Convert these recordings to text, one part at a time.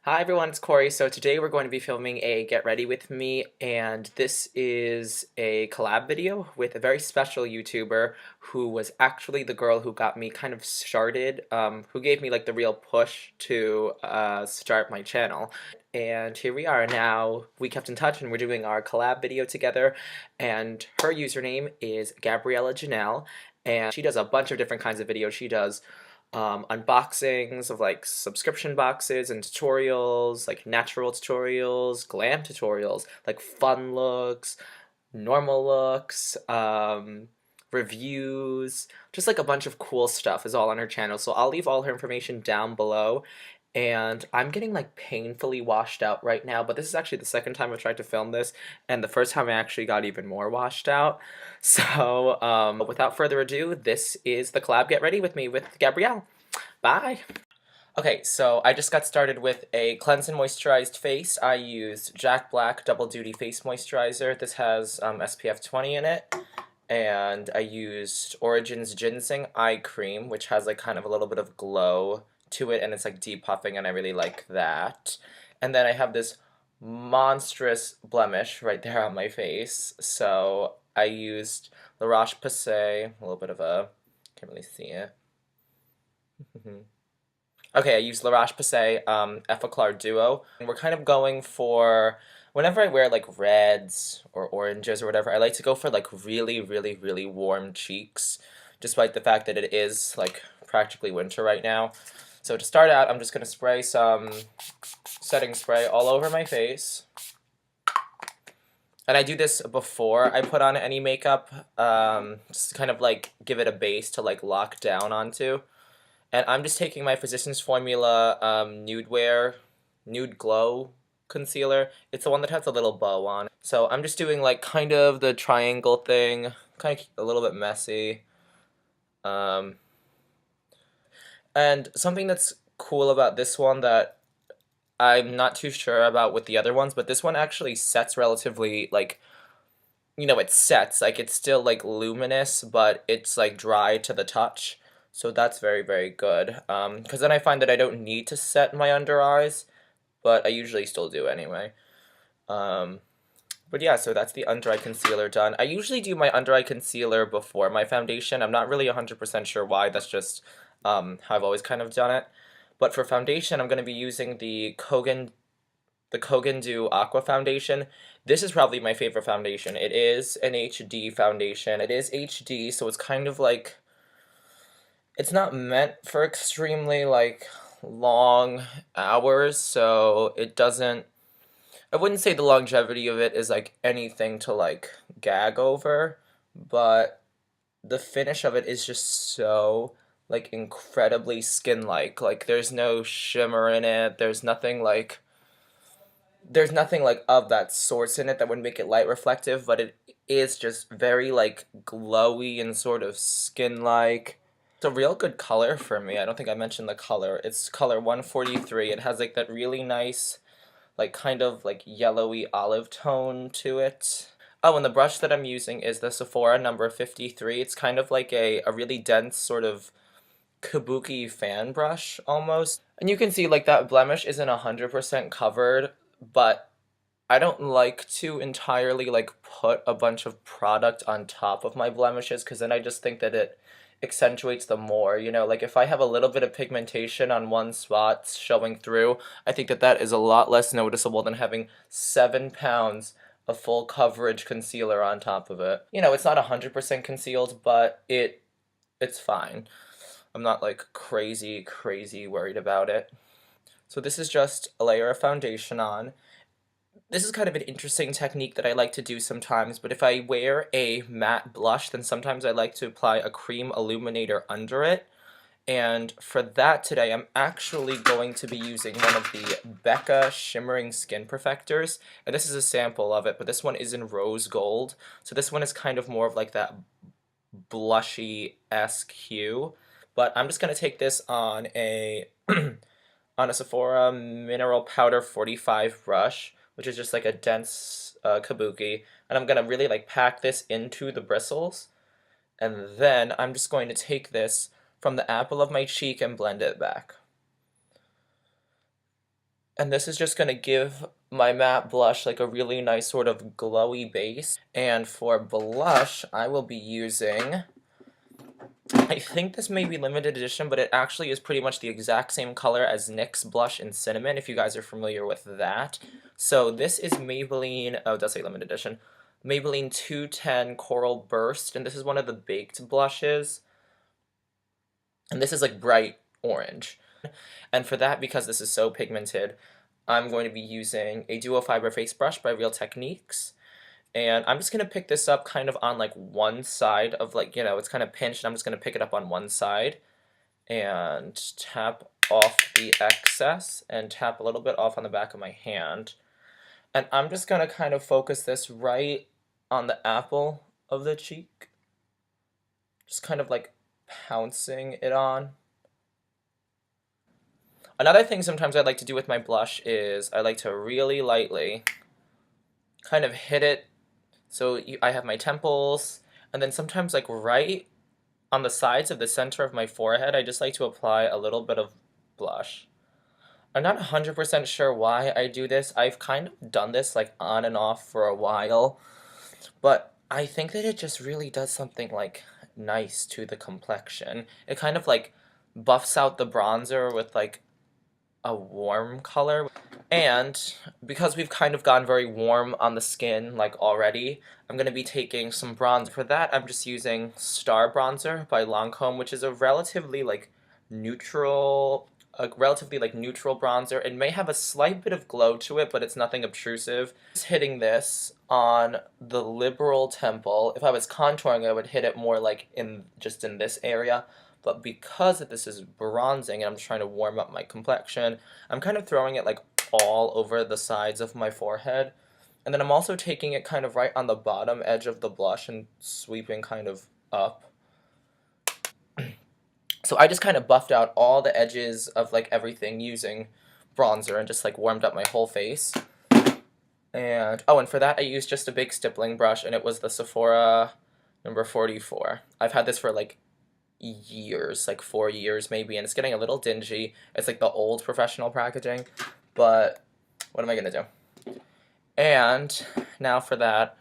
Hi everyone, it's Corey. So today we're going to be filming a Get Ready With Me, and this is a collab video with a very special YouTuber who was actually the girl who got me kind of started, who gave me like the real push to start my channel. And here we are now. We kept in touch and we're doing our collab video together, and her username is Gabriella Janel, and she does a bunch of different kinds of videos. She does unboxings of like subscription boxes and tutorials, like natural tutorials, glam tutorials, like fun looks, normal looks, reviews, just like a bunch of cool stuff is all on her channel. So I'll leave all her information down below. And I'm getting like painfully washed out right now, but this is actually the second time I've tried to film this, and the first time I actually got even more washed out. So, without further ado, this is the collab Get Ready With Me with Gabrielle. Bye! Okay, so I just got started with a cleanse and moisturized face. I used Jack Black Double Duty Face Moisturizer. This has SPF 20 in it. And I used Origin's GinZing Eye Cream, which has like kind of a little bit of glow to it, and it's like depuffing, and I really like that. And then I have this monstrous blemish right there on my face, so I used La Roche-Posay, a little bit of a, can't really see it. Okay, I used La Roche-Posay Effaclar Duo, and we're kind of going for, whenever I wear like reds or oranges or whatever, I like to go for like really, really, really warm cheeks, despite the fact that it is like practically winter right now. So to start out, I'm just going to spray some setting spray all over my face. And I do this before I put on any makeup, just to kind of like give it a base to like lock down onto. And I'm just taking my Physicians Formula NudeWear Nude Glow concealer. It's the one that has a little bow on it. So I'm just doing like kind of the triangle thing, kind of a little bit messy. And something that's cool about this one that I'm not too sure about with the other ones, but this one actually sets relatively, like, you know, it sets, like, it's still, like, luminous, but it's, like, dry to the touch, so that's very, very good, because then I find that I don't need to set my under eyes, but I usually still do anyway. But yeah, so that's the under eye concealer done. I usually do my under eye concealer before my foundation. I'm not really 100% sure why, that's just how I've always kind of done it. But for foundation, I'm going to be using the Kogan Do Aqua foundation. This is probably my favorite foundation. It is an HD foundation. It is HD, so it's kind of like, it's not meant for extremely like long hours, so it doesn't, I wouldn't say the longevity of it is like anything to like gag over, but the finish of it is just so like incredibly skin-like. Like there's no shimmer in it. There's nothing like of that source in it that would make it light reflective, but it is just very like glowy and sort of skin-like. It's a real good color for me. I don't think I mentioned the color. It's color 143. It has like that really nice like kind of like yellowy olive tone to it. Oh, and the brush that I'm using is the Sephora number 53. It's kind of like a really dense sort of kabuki fan brush almost. And you can see like that blemish isn't 100% covered, but I don't like to entirely like put a bunch of product on top of my blemishes, because then I just think that it accentuates them more, you know, like if I have a little bit of pigmentation on one spot showing through, I think that that is a lot less noticeable than having 7 pounds of full coverage concealer on top of it. You know, it's not 100% concealed, but it's fine. I'm not like crazy worried about it. So this is just a layer of foundation on. This is kind of an interesting technique that I like to do sometimes, but if I wear a matte blush, then sometimes I like to apply a cream illuminator under it. And for that today, I'm actually going to be using one of the Becca Shimmering Skin Perfectors. And this is a sample of it, but this one is in rose gold. So this one is kind of more of like that blushy-esque hue. But I'm just going to take this on a on a Sephora Mineral Powder 45 brush, which is just like a dense kabuki, and I'm going to really like pack this into the bristles, and then I'm just going to take this from the apple of my cheek and blend it back. And this is just going to give my matte blush like a really nice sort of glowy base. And for blush, I will be using, I think this may be limited edition, but it actually is pretty much the exact same color as NYX's blush in Cinnamon, if you guys are familiar with that. So this is Maybelline, oh, it does say limited edition, Maybelline 210 Coral Burst, and this is one of the baked blushes. And this is like bright orange. And for that, because this is so pigmented, I'm going to be using a duo fiber face brush by Real Techniques. And I'm just going to pick this up kind of on like one side of like, you know, it's kind of pinched. I'm just going to pick it up on one side and tap off the excess and tap a little bit off on the back of my hand. And I'm just going to kind of focus this right on the apple of the cheek. Just kind of like pouncing it on. Another thing sometimes I like to do with my blush is I like to really lightly kind of hit it. So I have my temples, and then sometimes like right on the sides of the center of my forehead, I just like to apply a little bit of blush. I'm not 100% sure why I do this. I've kind of done this like on and off for a while, but I think that it just really does something like nice to the complexion. It kind of like buffs out the bronzer with like a warm color. And because we've kind of gone very warm on the skin like already, I'm going to be taking some bronzer. For that, I'm just using Star Bronzer by Lancome, which is a relatively like neutral bronzer. It may have a slight bit of glow to it, but it's nothing obtrusive. Just hitting this on the liberal temple. If I was contouring, I would hit it more like in this area. But because this is bronzing and I'm just trying to warm up my complexion, I'm kind of throwing it like all over the sides of my forehead. And then I'm also taking it kind of right on the bottom edge of the blush and sweeping kind of up. So I just kind of buffed out all the edges of like everything using bronzer and just like warmed up my whole face. And oh, and for that I used just a big stippling brush, and it was the Sephora number 44. I've had this for like years, like 4 years maybe, and it's getting a little dingy. It's like the old professional packaging, but what am I gonna do? And now for that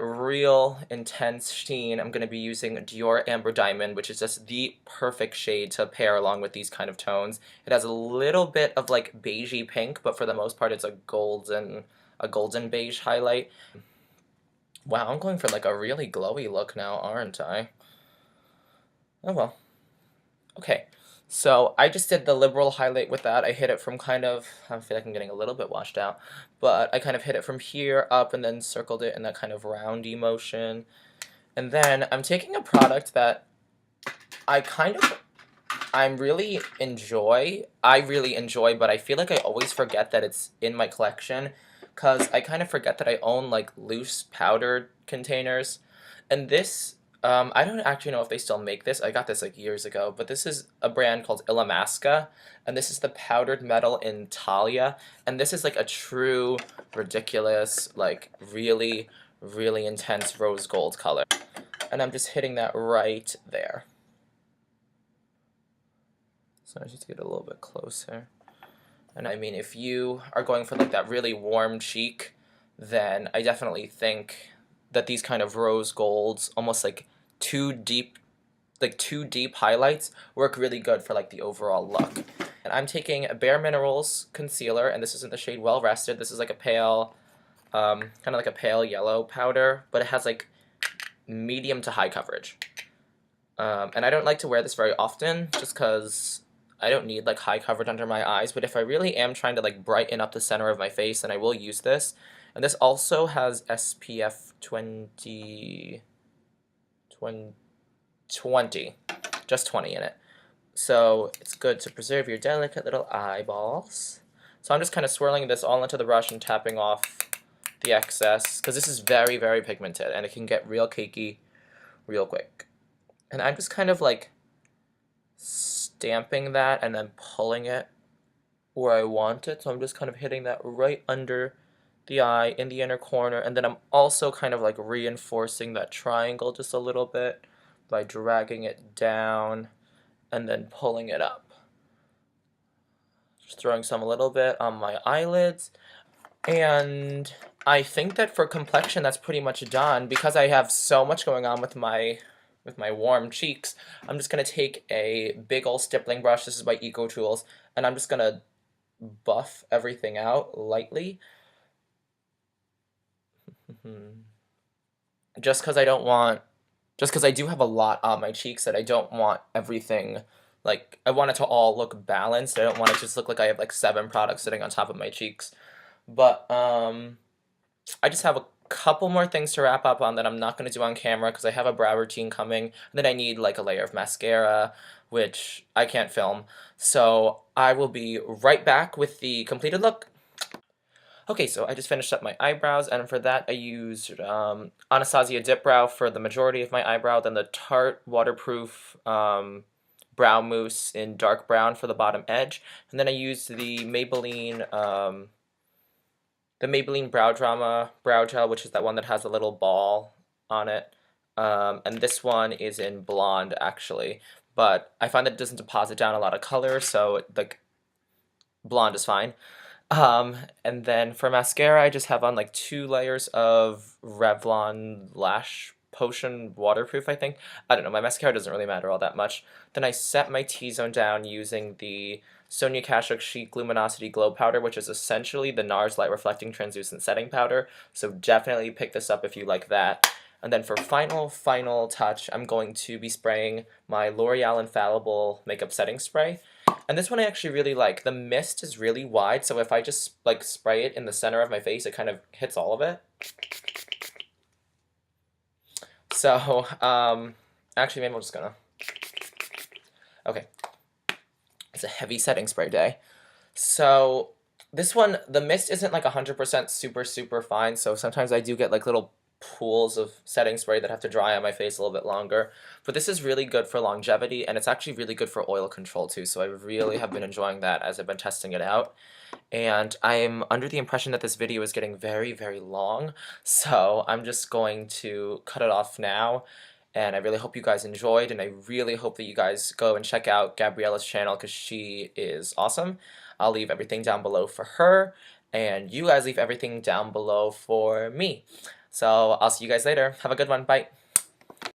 real intense sheen, I'm gonna be using Dior Amber Diamond, which is just the perfect shade to pair along with these kind of tones. It has a little bit of like beigey pink, but for the most part it's a golden beige highlight. Wow, I'm going for like a really glowy look now, aren't I? Oh well. Okay, so I just did the liberal highlight with that. I hit it from kind of, I feel like I'm getting a little bit washed out, but I kind of hit it from here up and then circled it in that kind of roundy motion. And then I'm taking a product that I really enjoy, but I feel like I always forget that it's in my collection, because I kind of forget that I own like loose powdered containers. And this, I don't actually know if they still make this. I got this like years ago, but this is a brand called Illamasqua, and this is the powdered metal in Thalia, and this is like a true, ridiculous, like really, really intense rose gold color. And I'm just hitting that right there. So I just get a little bit closer. And I mean, if you are going for like that really warm cheek, then I definitely think that these kind of rose golds, almost like too deep highlights, work really good for like the overall look. And I'm taking a BareMinerals concealer, and this is in the shade Well Rested. This is like a pale, kind of like a pale yellow powder, but it has like medium to high coverage. And I don't like to wear this very often, just because I don't need like high coverage under my eyes, but if I really am trying to like brighten up the center of my face, then I will use this. And this also has SPF 20, just 20 in it. So it's good to preserve your delicate little eyeballs. So I'm just kind of swirling this all into the brush and tapping off the excess, because this is very, very pigmented and it can get real cakey real quick. And I'm just kind of like stamping that and then pulling it where I want it. So I'm just kind of hitting that right under the eye in the inner corner, and then I'm also kind of like reinforcing that triangle just a little bit by dragging it down and then pulling it up. Just throwing some a little bit on my eyelids. And I think that for complexion, that's pretty much done. Because I have so much going on with my warm cheeks, I'm just going to take a big old stippling brush. This is by Eco Tools. And I'm just going to buff everything out lightly. Just because I do have a lot on my cheeks that I don't want everything, like, I want it to all look balanced. I don't want it to just look like I have like 7 products sitting on top of my cheeks. But I just have a couple more things to wrap up on that I'm not going to do on camera because I have a brow routine coming, and then I need like a layer of mascara, which I can't film. So I will be right back with the completed look. Okay, so I just finished up my eyebrows, and for that I used Anastasia Dipbrow for the majority of my eyebrow, then the Tarte Waterproof Brow Mousse in dark brown for the bottom edge, and then I used the Maybelline Brow Drama Brow Gel, which is that one that has a little ball on it, and this one is in blonde actually, but I find that it doesn't deposit down a lot of color, so like blonde is fine. And then for mascara, I just have on like 2 layers of Revlon Lash Potion Waterproof, I think. I don't know, my mascara doesn't really matter all that much. Then I set my T-zone down using the Sonia Kashuk Chic Luminosity Glow Powder, which is essentially the NARS Light Reflecting Translucent Setting Powder, so definitely pick this up if you like that. And then for final touch, I'm going to be spraying my L'Oreal Infallible Makeup Setting Spray. And this one I actually really like. The mist is really wide, so if I just like spray it in the center of my face, it kind of hits all of it. So, actually maybe I'm just gonna... Okay. It's a heavy setting spray day. So, this one, the mist isn't like 100% super fine, so sometimes I do get like little pools of setting spray that have to dry on my face a little bit longer. But this is really good for longevity, and it's actually really good for oil control too, so I really have been enjoying that as I've been testing it out. And I'm under the impression that this video is getting very long, so I'm just going to cut it off now. And I really hope you guys enjoyed, and I really hope that you guys go and check out Gabriella's channel because she is awesome. I'll leave everything down below for her, and you guys leave everything down below for me. So I'll see you guys later. Have a good one. Bye.